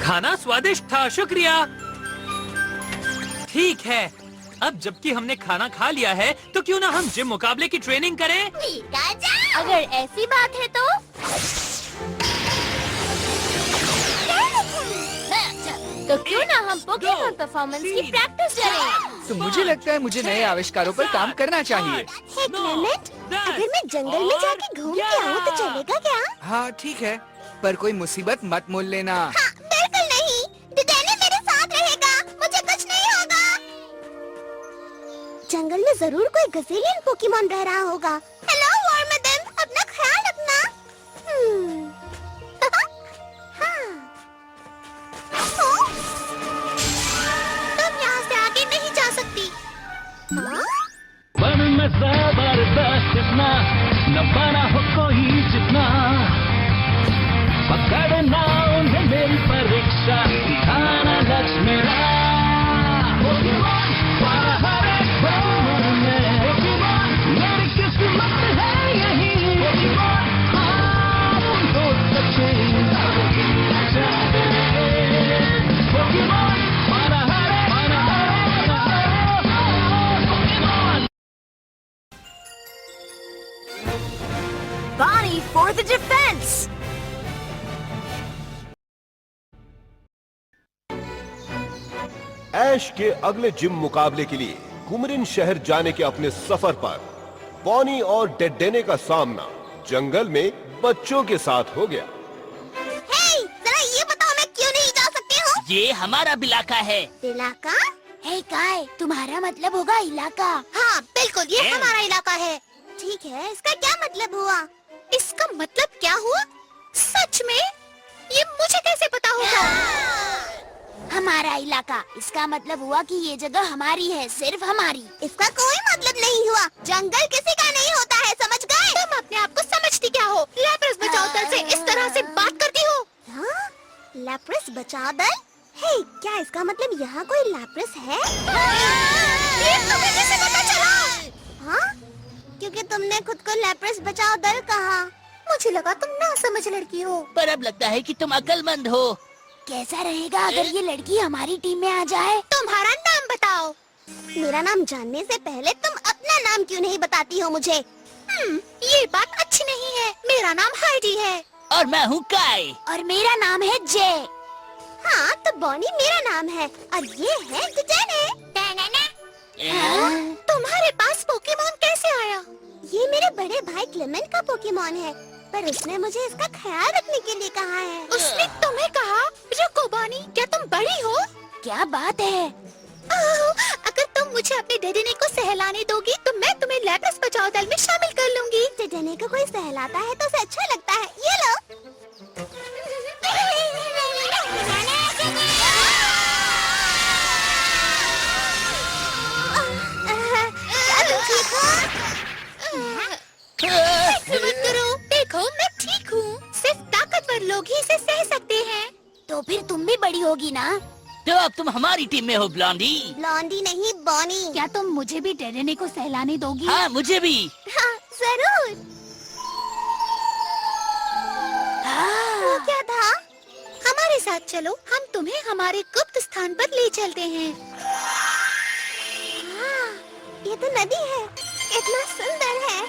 खाना स्वादिष्ट था, शुक्रिया। ठीक है, अब जबकि हमने खाना खा लिया है तो क्यों ना हम जिम मुकाबले की ट्रेनिंग करें? अगर ऐसी बात है तो क्यों ना हम पोकेमॉन परफॉर्मेंस की प्रैक्टिस करें? तो मुझे लगता है मुझे नए आविष्कारों पर काम करना चाहिए। अगर मैं जंगल में जाके घूम के आऊँ तो चलेगा क्या? हाँ ठीक है, पर कोई मुसीबत मत मोल लेना। हाँ, बिल्कुल नहीं। डिडेने मेरे साथ रहेगा, मुझे कुछ नहीं होगा। जंगल में जरूर कोई गज़ेलियन पोकेमॉन रह रहा होगा। हेलो वॉर्मदम, अपना ख्याल रखना। हाँ। तुम यहाँ से आगे नहीं जा सकती। हाँ? बन में जबरदस्त इतना न बना हो कोई जितना, पकड़ना उन्हें मेरी परीक्षा, दिखाना लक्ष्य मेरा। मेरी किस्मत है यही, हाँ तो सच्चे Bonnie for the defense! ऐश के अगले जिम मुकाबले के लिए कुमरिन शहर जाने के अपने सफर पर बॉनी और डेडेने का सामना जंगल में बच्चों के साथ हो गया। Hey, जरा ये बताओ मैं क्यों नहीं जा सकती हूँ? ये हमारा इलाका है। इलाका? Hey गाय, तुम्हारा मतलब होगा इलाका। हाँ बिल्कुल, ये हमारा इलाका है। ठीक है, इसका क्या मतलब हुआ? इसका मतलब क्या हुआ? सच में? ये मुझे कैसे पता होगा? हमारा इलाका, इसका मतलब हुआ कि ये जगह हमारी है, सिर्फ हमारी। इसका कोई मतलब नहीं हुआ। जंगल किसी का नहीं होता है, समझ गए? तुम अपने आप को समझती क्या हो? लैप्रेस बचाओ दल से इस तरह से बात करती हो? हाँ? लैप्रेस बचाओ दल? हे, क्या इसका मतलब यहाँ कोई लैप्रेस है? ये तुम्हें कैसे पता चला? हाँ? क्योंकि तुमने खुद को लैप्रेस बचाओ दल कहा। मुझे लगा तुम ना समझ लड़की हो। पर अब लगता है कि तुम अक्लमंद हो। कैसा रहेगा अगर ये लड़की हमारी टीम में आ जाए? तुम्हारा नाम बताओ। मेरा नाम जानने से पहले तुम अपना नाम क्यों नहीं बताती हो मुझे? ये बात अच्छी नहीं है। मेरा नाम हाइडी है। और मैं हूँ काई। और मेरा नाम है जे। हाँ, तो बॉनी मेरा नाम है और ये है डिडेने। तुम्हारे पास पोकेमॉन कैसे आया? ये मेरे बड़े भाई क्लेमेंट का पोकेमॉन है, पर उसने मुझे इसका ख्याल रखने के लिए कहा है। उसने तुम्हें कहा? रुको बॉनी, क्या तुम बड़ी हो? क्या बात है? अगर तुम मुझे अपने डेडेने को सहलाने दोगी तो मैं तुम्हें लैप्रेस बचाओ दल में शामिल कर लूंगी। डेडेने को कोई सहलाता है तो उसे अच्छा लगता है। ये लो। देखो मैं ठीक हूँ। सिर्फ ताकतवर लोग ही इसे सह सकते हैं। तो फिर तुम भी बड़ी होगी ना? तो अब तुम हमारी टीम में हो ब्लॉन्डी। ब्लॉन्डी नहीं बॉनी। क्या तुम मुझे भी डेडेने को सहलाने दोगी? हाँ मुझे भी। हाँ जरूर। वो क्या था? हमारे साथ चलो, हम तुम्हें हमारे गुप्त स्थान पर ले चलते हैं। हाँ, ये तो नदी है, इतना सुंदर है।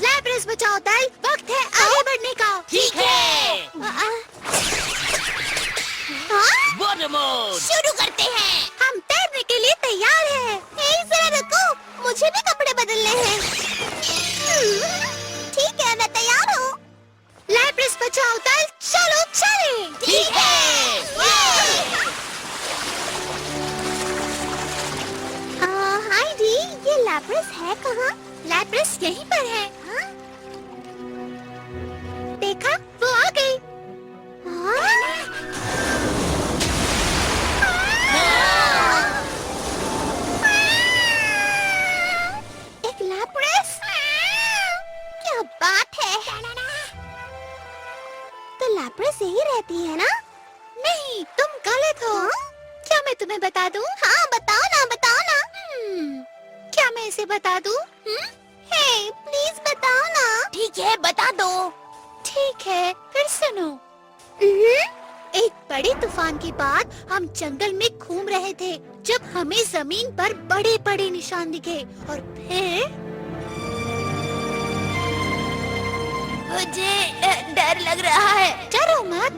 लैप्रेस बचाओ दल, वक्त है आगे बढ़ने का। ठीक है। वाटर मोड शुरू करते हैं। हम तैरने के लिए तैयार हैं। जरा रुको, मुझे भी कपड़े बदलने हैं। ठीक है, मैं तैयार हूँ। लैप्रेस बचाओ दल, चलो चले। ठीक है। हाइडी, ये लैप्रेस है कहाँ? लैप्रेस यहीं पर है। हाँ? देखा, वो आ गई। एक लैप्रेस? क्या बात है? तो लैप्रेस यही रहती है ना? नहीं, तुम गलत हो। क्या मैं तुम्हें बता दूं? हाँ बताओ ना, बताओ ना। क्या मैं इसे बता दूं? हे, प्लीज बताओ ना। ठीक है, बता दो। ठीक है, फिर सुनो। तूफान के बाद हम जंगल में घूम रहे थे जब हमें जमीन पर बड़े बड़े निशान दिखे और फिर मुझे डर लग रहा है। डरो मत,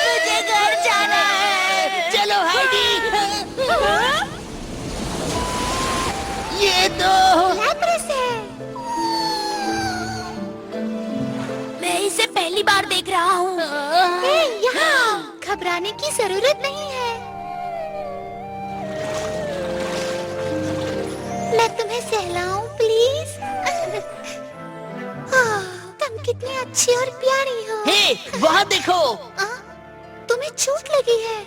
मुझे घर जाना है। चलो हाइडी। ये तो लैप्रेस है। मैं इसे पहली बार देख रहा हूँ। यहाँ घबराने की जरूरत नहीं है। मैं तुम्हें सहलाऊं प्लीज? तुम कितनी अच्छी और प्यारी हो। हे, वहाँ देखो। तुम्हें चोट लगी है।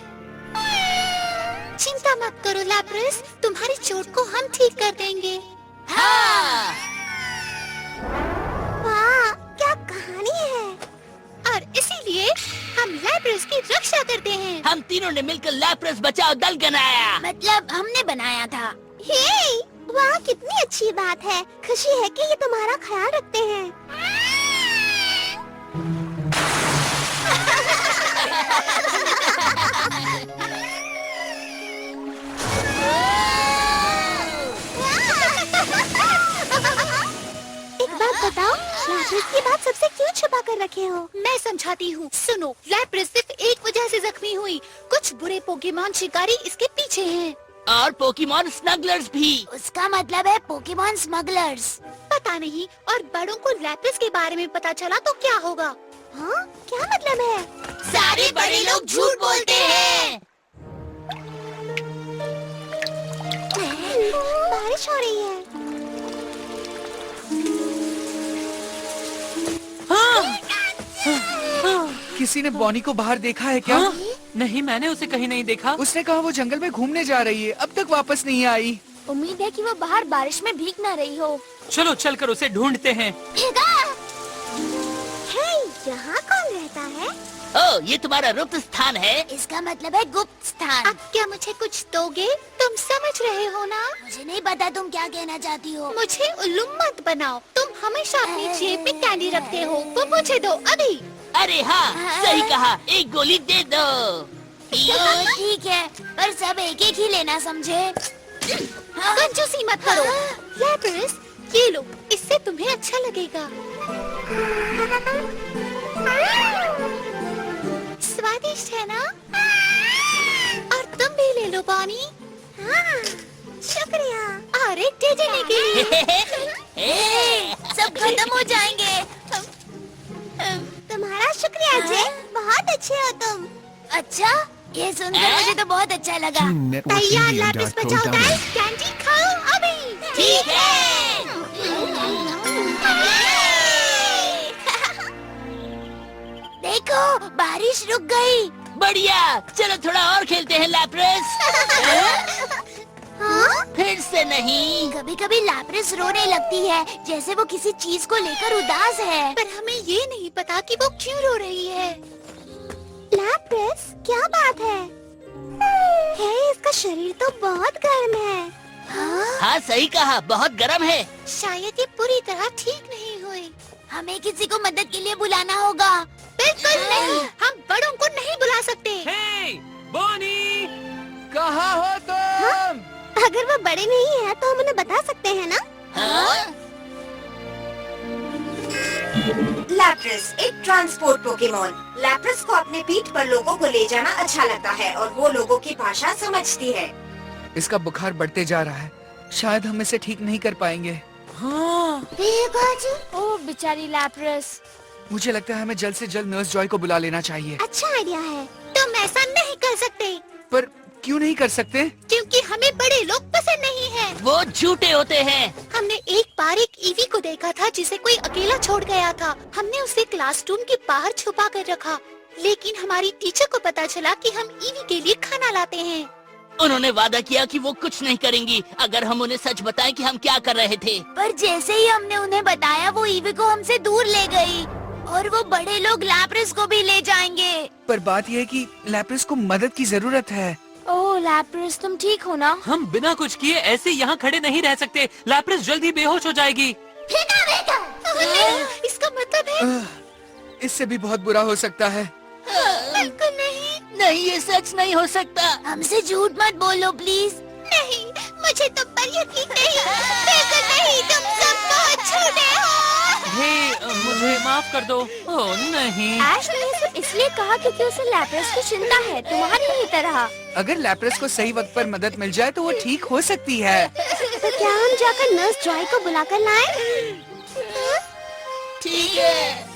चिंता मत करो लैप्रेस, तुम्हारी चोट को हम ठीक कर देंगे। हाँ। वाह, क्या कहानी है। और इसीलिए हम लैप्रेस की रक्षा करते हैं। हम तीनों ने मिलकर लैप्रेस बचाओ दल बनाया। मतलब हमने बनाया था। हे, वाह कितनी अच्छी बात है। खुशी है कि ये तुम्हारा ख्याल रखते हैं। एक बात बताओ, लैप्रेस की बात सबसे क्यों छुपा कर रखे हो? मैं समझाती हूँ। सुनो, लैप्रेस सिर्फ एक वजह से जख्मी हुई। कुछ बुरे पोकेमॉन शिकारी इसके पीछे हैं। और पोकेमॉन स्मगलर्स भी। उसका मतलब है पोकेमॉन स्मगलर्स। पता नहीं, और बड़ों को लैप्रेस के बारे में पता चला तो क्या होगा? हाँ, क्या मतलब है? सारे बड़े लोग झूठ बोलते हैं। बारिश हो रही है। किसी ने बॉनी को बाहर देखा है क्या? हाँ? नहीं, मैंने उसे कहीं नहीं देखा। उसने कहा वो जंगल में घूमने जा रही है, अब तक वापस नहीं आई। उम्मीद है कि वो बाहर बारिश में भीग ना रही हो। चलो चलकर उसे ढूंढते हैं। यहाँ कौन रहता है? ओ, ये तुम्हारा गुप्त स्थान है। इसका मतलब है गुप्त स्थान। अब क्या मुझे कुछ दोगे? तुम समझ रहे हो ना? मुझे नहीं पता तुम क्या कहना चाहती हो। मुझे उल्लू मत बनाओ। तुम हमेशा अपनी जेब में कैंडी रखते हो। वो मुझे दो अभी। अरे हाँ, सही कहा। एक गोली दे दो। ठीक है, पर सब एक एक ही लेना, समझे? कंजूसी मत करो। लैप्रेस, ये लो, इससे तुम्हें अच्छा लगेगा। स्वादिष्ट है ना? और तुम भी ले लो बॉनी। हाँ, शुक्रिया। और एक दे देने के लिए। सब खत्म हो जाएंगे। तुम्हारा शुक्रिया जे, बहुत अच्छे हो तुम। अच्छा, ये सुनकर मुझे तो बहुत अच्छा लगा। तैयार लैप्रेस बचाओ गाइस, कैंडी खाओ अभी। ठीक है। देखो, बारिश रुक गई। बढ़िया, चलो थोड़ा और खेलते हैं लैप्रेस। हाँ? फिर से नहीं। कभी कभी लैप्रेस रोने लगती है, जैसे वो किसी चीज को लेकर उदास है। पर हमें ये नहीं पता कि वो क्यों रो रही है। लैप्रेस, क्या बात है? इसका शरीर तो बहुत गर्म है। हाँ, सही कहा, बहुत गर्म है। शायद ये पूरी तरह ठीक नहीं हुई। हमें किसी को मदद के लिए बुलाना होगा। बिल्कुल नहीं, हम बड़ों को नहीं बुला सकते। हे, बॉनी! कहाँ हो तुम? अगर वो बड़े नहीं है तो हम उन्हें बता सकते हैं ना? हाँ? लैप्रेस एक ट्रांसपोर्ट पोकेमोन। लैप्रेस को अपने पीठ पर लोगों को ले जाना अच्छा लगता है और वो लोगों की भाषा समझती है। इसका बुखार बढ़ते जा रहा है, शायद हम इसे ठीक नहीं कर पाएंगे। हाँ। ओह बेचारी लैप्रेस। मुझे लगता है हमें जल्द से जल्द नर्स जॉय को बुला लेना चाहिए। अच्छा आइडिया है। तुम ऐसा नहीं कर सकते। पर क्यों नहीं कर सकते? क्योंकि हमें बड़े लोग पसंद नहीं हैं। वो झूठे होते हैं। हमने एक बार एक ईवी को देखा था जिसे कोई अकेला छोड़ गया था। हमने उसे क्लासरूम के बाहर छुपा कर रखा, लेकिन हमारी टीचर को पता चला कि हम ईवी के लिए खाना लाते हैं। उन्होंने वादा किया कि वो कुछ नहीं करेंगी अगर हम उन्हें सच बताएं कि हम क्या कर रहे थे। पर जैसे ही हमने उन्हें बताया, वो ईवी को हमसे दूर ले गई और वो बड़े लोग लैप्रेस को भी ले जाएंगे। पर बात यह है कि लैप्रेस को मदद की जरूरत है। ओह लैप्रेस, तुम ठीक हो ना? हम बिना कुछ किए ऐसे यहाँ खड़े नहीं रह सकते। लैप्रेस जल्दी बेहोश हो जाएगी। इसका मतलब है इससे भी बहुत बुरा हो सकता है। बिल्कुल नहीं। नहीं, ये सच नहीं हो सकता। हमसे झूठ मत बोलो प्लीज। नहीं, मुझे तुम पर यकीन नहीं। बिल्कुल नहीं, तुम सब बहुत झूठे हो। हे, मुझे माफ कर दो। ओह नहीं। ऐश ने इसे इसलिए कहा क्योंकि उसे लैप्रेस की चिंता है, तुम्हारी ही तरह। अगर लैप्रेस को सही वक्त पर मदद मिल जाए तो वो ठीक हो सकती है। तो क्या हम जाकर नर्स जॉय को बुलाकर लाएं? ठीक है।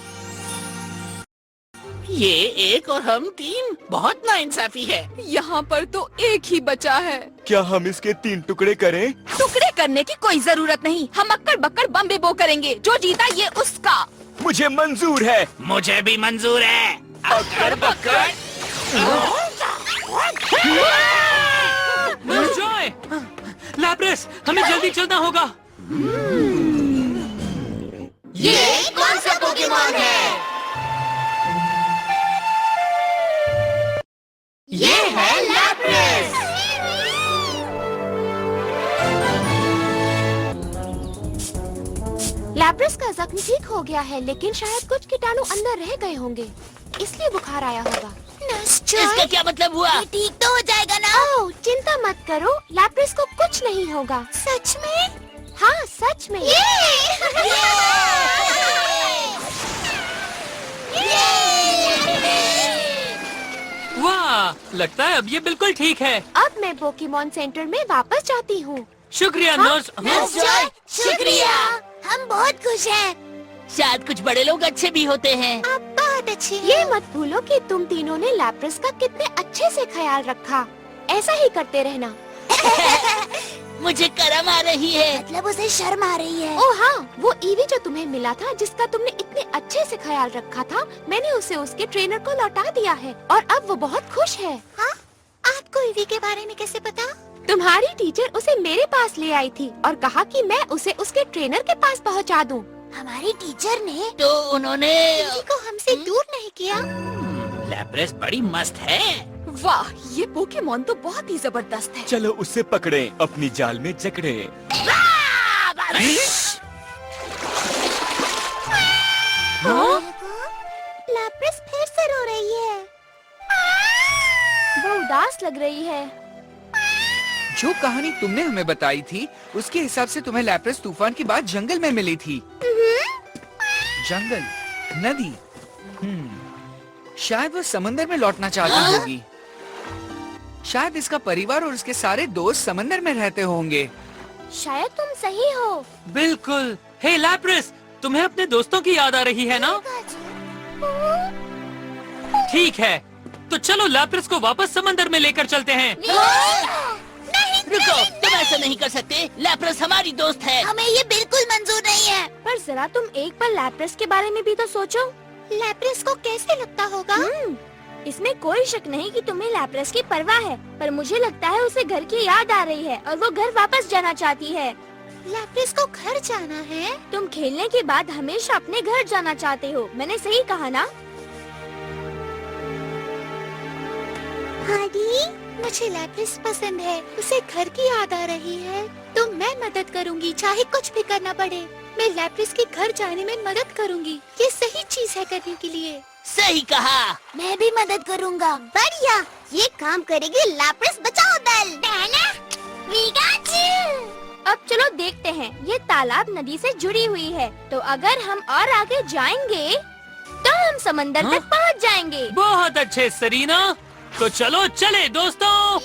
ये एक और हम 3, बहुत नाइंसाफी है। यहाँ पर तो एक ही बचा है। क्या हम इसके 3 टुकड़े करें? टुकड़े करने की कोई जरूरत नहीं। हम अक्कड़ बक्कड़ बम बो करेंगे। जो जीता ये उसका। मुझे मंजूर है। मुझे भी मंजूर है। अक्कड़ बक्कड़। नर्स जॉय, लैप्रेस, हमें जल्दी चलना होगा। ये कौन सा पोकेमॉन है? ये है लैप्रेस। लैप्रेस का जख्म ठीक हो गया है, लेकिन शायद कुछ कीटाणु अंदर रह गए होंगे, इसलिए बुखार आया होगा। इसका क्या मतलब हुआ? ये ठीक तो हो जाएगा ना? ओह, चिंता मत करो, लैप्रेस को कुछ नहीं होगा। सच में? हाँ, सच में। वाह, लगता है अब ये बिल्कुल ठीक है। अब मैं पोकेमॉन सेंटर में वापस जाती हूँ। शुक्रिया नर्स। नर्स जॉय, शुक्रिया। हम बहुत खुश हैं। शायद कुछ बड़े लोग अच्छे भी होते हैं। आप बहुत अच्छे हैं। ये मत भूलो कि तुम तीनों ने लैप्रेस का कितने अच्छे से ख्याल रखा। ऐसा ही करते रहना। मुझे करम आ रही है। मतलब उसे शर्म आ रही है। ओह हाँ, वो ईवी जो तुम्हें मिला था, जिसका तुमने इतने अच्छे से ख्याल रखा था, मैंने उसे उसके ट्रेनर को लौटा दिया है और अब वो बहुत खुश है। हाँ? आपको ईवी के बारे में कैसे पता? तुम्हारी टीचर उसे मेरे पास ले आई थी और कहा कि मैं उसे उसके ट्रेनर के पास पहुंचा दूं। हमारी टीचर ने तो उन्होंने ईवी को हमसे दूर नहीं किया। लैप्रेस बड़ी मस्त है। वाह, ये पोकेमॉन तो बहुत ही जबरदस्त है। चलो उसे पकड़ें, अपनी जाल में जकड़े। लैप्रेस फिर से रो रही है। वो उदास लग रही है। जो कहानी तुमने हमें बताई थी, उसके हिसाब से तुम्हें लैप्रेस तूफान की बात जंगल में मिली थी। जंगल, नदी। शायद वो समंदर में लौटना चाहती होगी। शायद इसका परिवार और उसके सारे दोस्त समंदर में रहते होंगे। शायद तुम सही हो। बिल्कुल। हे लैप्रेस, तुम्हें अपने दोस्तों की याद आ रही है ना? ठीक है, तो चलो लैप्रेस को वापस समंदर में लेकर चलते हैं। रुको, तुम ऐसा नहीं कर सकते। लैप्रेस हमारी दोस्त है। हमें ये बिल्कुल मंजूर नहीं है। पर जरा तुम एक बार लैप्रेस के बारे में भी तो सोचो। लैप्रेस को कैसे लगता होगा? इसमें कोई शक नहीं कि तुम्हें लैप्रेस की परवाह है, पर मुझे लगता है उसे घर की याद आ रही है और वो घर वापस जाना चाहती है। लैप्रेस को घर जाना है? तुम खेलने के बाद हमेशा अपने घर जाना चाहते हो, मैंने सही कहा ना? हादी, मुझे लैप्रेस पसंद है, उसे घर की याद आ रही है, तो मैं मदद करूंगी, चाहे कुछ भी करना पड़े। मैं लैप्रेस के घर जाने में मदद करूंगी, ये सही चीज है करने के लिए। सही कहा। मैं भी मदद करूंगा। बढ़िया, ये काम करेगी लैप्रेस बचाओ दल। अब चलो देखते हैं, ये तालाब नदी से जुड़ी हुई है, तो अगर हम और आगे जाएंगे तो हम समंदर तक पहुंच जाएंगे। बहुत अच्छे सरीना, तो चलो चले दोस्तों।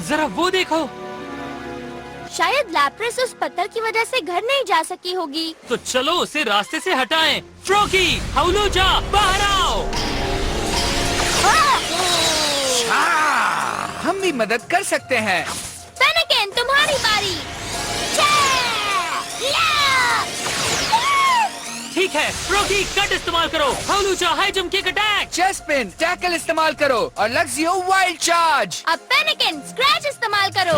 जरा वो देखो। शायद लैप्रेस उस पत्थर की वजह से घर नहीं जा सकी होगी। तो चलो उसे रास्ते से हटाएं। फ्रॉकी, हाउलूजा, बाहर आओ। हम भी मदद कर सकते हैं। फेनिकेन, तुम्हारी बारी। ठीक है, फ्रॉकी कट इस्तेमाल करो। Hawlucha, high jump kick attack. Chespin, tackle इस्तेमाल करो और लक्सियो वाइल्ड चार्ज। अब फेनिकेन, स्क्रैच इस्तेमाल करो।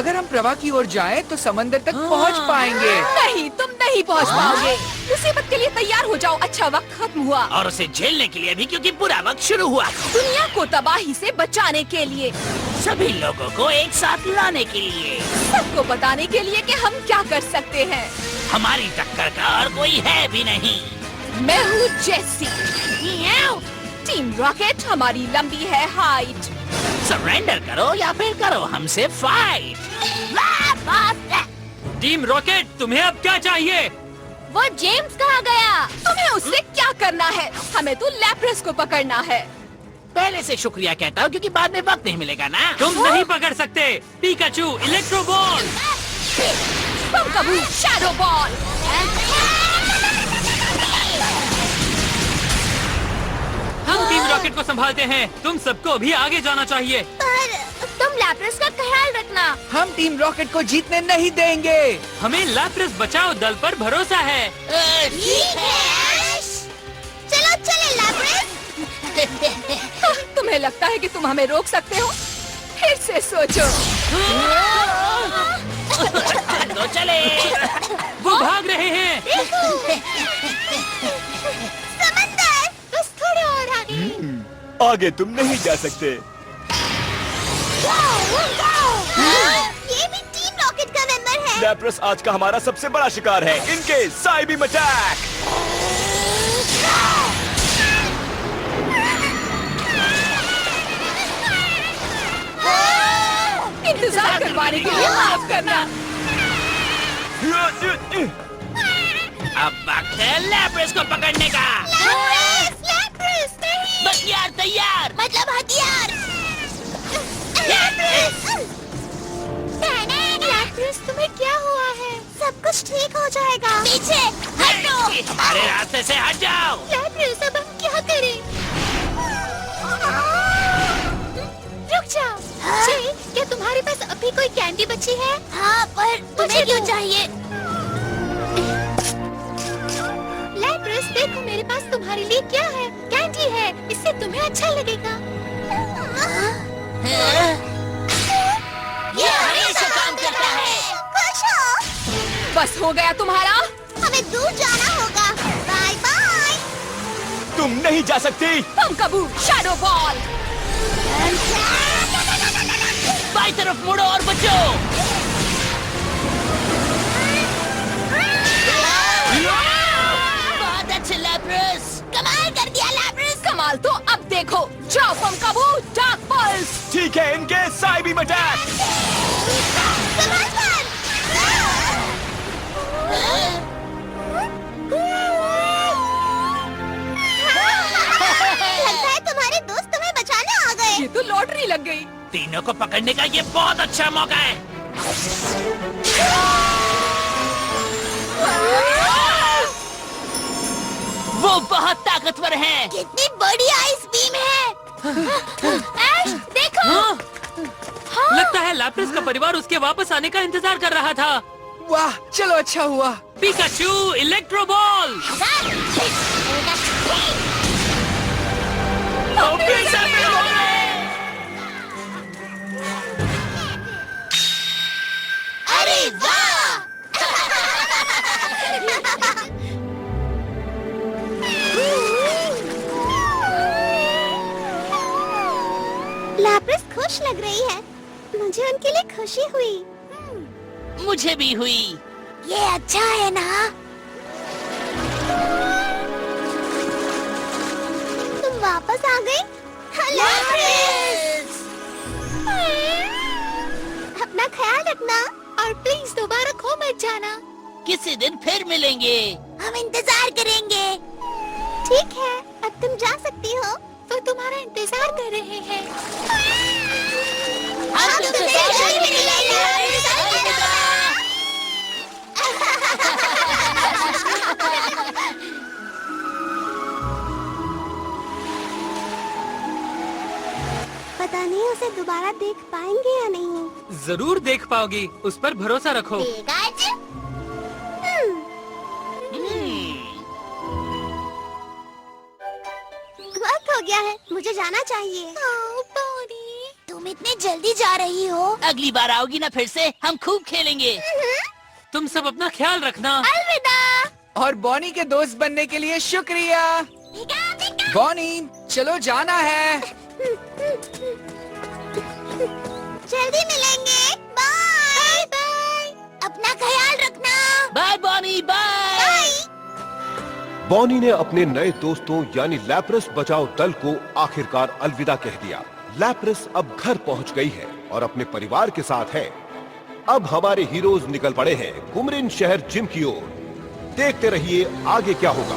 अगर हम प्रवाह की ओर जाएं तो समंदर तक पहुंच पाएंगे। नहीं, तुम नहीं पहुंच पाओगे। मुसीबत के लिए तैयार हो जाओ, अच्छा वक्त खत्म हुआ। और उसे झेलने के लिए भी, क्योंकि बुरा वक्त शुरू हुआ। दुनिया को तबाही से बचाने के लिए, सभी लोगों को एक साथ लाने के लिए, सबको बताने के लिए कि हम क्या कर सकते हैं। हमारी टक्कर का और कोई है भी नहीं। मैं हूँ जेसी। टीम रॉकेट, हमारी लंबी है हाइट। सरेंडर करो या फिर करो हमसे फाइट। टीम रॉकेट, तुम्हें अब क्या चाहिए? वो जेम्स कहाँ गया? तुम्हें उससे क्या करना है? हमें तो लैप्रेस को पकड़ना है। पहले से शुक्रिया कहता हूँ, क्योंकि बाद में वक्त नहीं मिलेगा ना। तुम नहीं पकड़ सकते। Pikachu, electro ball. Pumpkaboo, shadow ball. हम टीम रॉकेट को संभालते हैं। तुम सबको भी आगे जाना चाहिए। पर तुम लैप्रेस का ख्याल रखना। हम टीम रॉकेट को जीतने नहीं देंगे। हमें लैप्रेस बचाओ दल पर भरोसा है। ठीक है। चलो चले लैप्रेस। तुम्हें लगता है कि तुम हमें रोक सकते हो? फिर से सोचो। तो चले। वो भाग रहे हैं। समंदर, बस थोड़े और आगे। आगे तुम नहीं जा सकते। ये भी टीम रॉकेट का मेंबर है। लैप्रेस आज का हमारा सबसे बड़ा शिकार है। इनके साइबीम अटैक। इंतजार करवाने के लिए माफ करना। अब वक्त है लैप्रेस को पकड़ने का। लैप्रेस नहीं। बख्तियार तैयार। मतलब हथियार। लैप्रेस, तुम्हें क्या हुआ है? सब कुछ ठीक हो जाएगा। पीछे हटो। हमारे रास्ते से हट जाओ। लैप्रेस, अब हम क्या करें? रुक जाओ। जय, क्या तुम्हारे पास अभी कोई कैंडी बची है? हाँ, पर तुम्हें क्यों चाहिए? लैप्रेस, देखो मेरे पास तुम्हारे लिए क्या है। कैंडी है, इससे तुम्हें अच्छा लगेगा। ये हमेशा काम करता है। खुश हो? बस हो गया तुम्हारा। हमें दूर जाना होगा। Bye bye. तुम नहीं जा सकती। पंकबू, शैडो बॉल। बाई तरफ मुड़ो और बचो। बहुत अच्छे लैप्रेस। कमाल कर दिया लैप्रेस। कमाल तो अब देखो। जाओ पंकबू, डार्क पल्स। ठीक है, इनके साइबीम अटैक। कमाल कर। लगता है तुम्हारे दोस्त तुम्हें बचाने आ गए। ये तो लॉटरी लग गई। तीनों को पकड़ने का ये बहुत अच्छा मौका है। वो बहुत ताकतवर हैं। कितनी बड़ी आइस बीम है। ऐश, देखो। हाँ। लगता है लैप्रेस का परिवार उसके वापस आने का इंतजार कर रहा था। वाह, चलो अच्छा हुआ। Pikachu, electro ball. अरे वाह! लैप्रेस खुश लग रही है। मुझे उनके लिए खुशी हुई। मुझे भी हुई। ये अच्छा है ना? तुम वापस आ गई? लैप्रेस! अपना ख्याल रखना और प्लीज दोबारा खो मत जाना। किसी दिन फिर मिलेंगे। हम इंतजार करेंगे। ठीक है, अब तुम जा सकती हो। वो तुम्हारा इंतजार कर रहे हैं। हम तुमसे जल्द मिलेंगे। पता नहीं उसे दोबारा देख पाएंगे या नहीं। जरूर देख पाओगी, उस पर भरोसा रखो। वक्त हो गया है, मुझे जाना चाहिए। बोनी, तू तुम इतनी जल्दी जा रही हो? अगली बार आओगी ना फिर से, हम खूब खेलेंगे। तुम सब अपना ख्याल रखना। अलविदा। और बॉनी के दोस्त बनने के लिए शुक्रिया। बॉनी, चलो जाना है। जल्दी मिलेंगे। Bye bye. अपना ख्याल रखना। Bye Bonnie, bye. बॉनी ने अपने नए दोस्तों यानी लैप्रेस बचाओ दल को आखिरकार अलविदा कह दिया। लैप्रेस अब घर पहुंच गई है और अपने परिवार के साथ है। अब हमारे हीरोज निकल पड़े हैं कुमरिन शहर जिम की ओर। देखते रहिए आगे क्या होगा।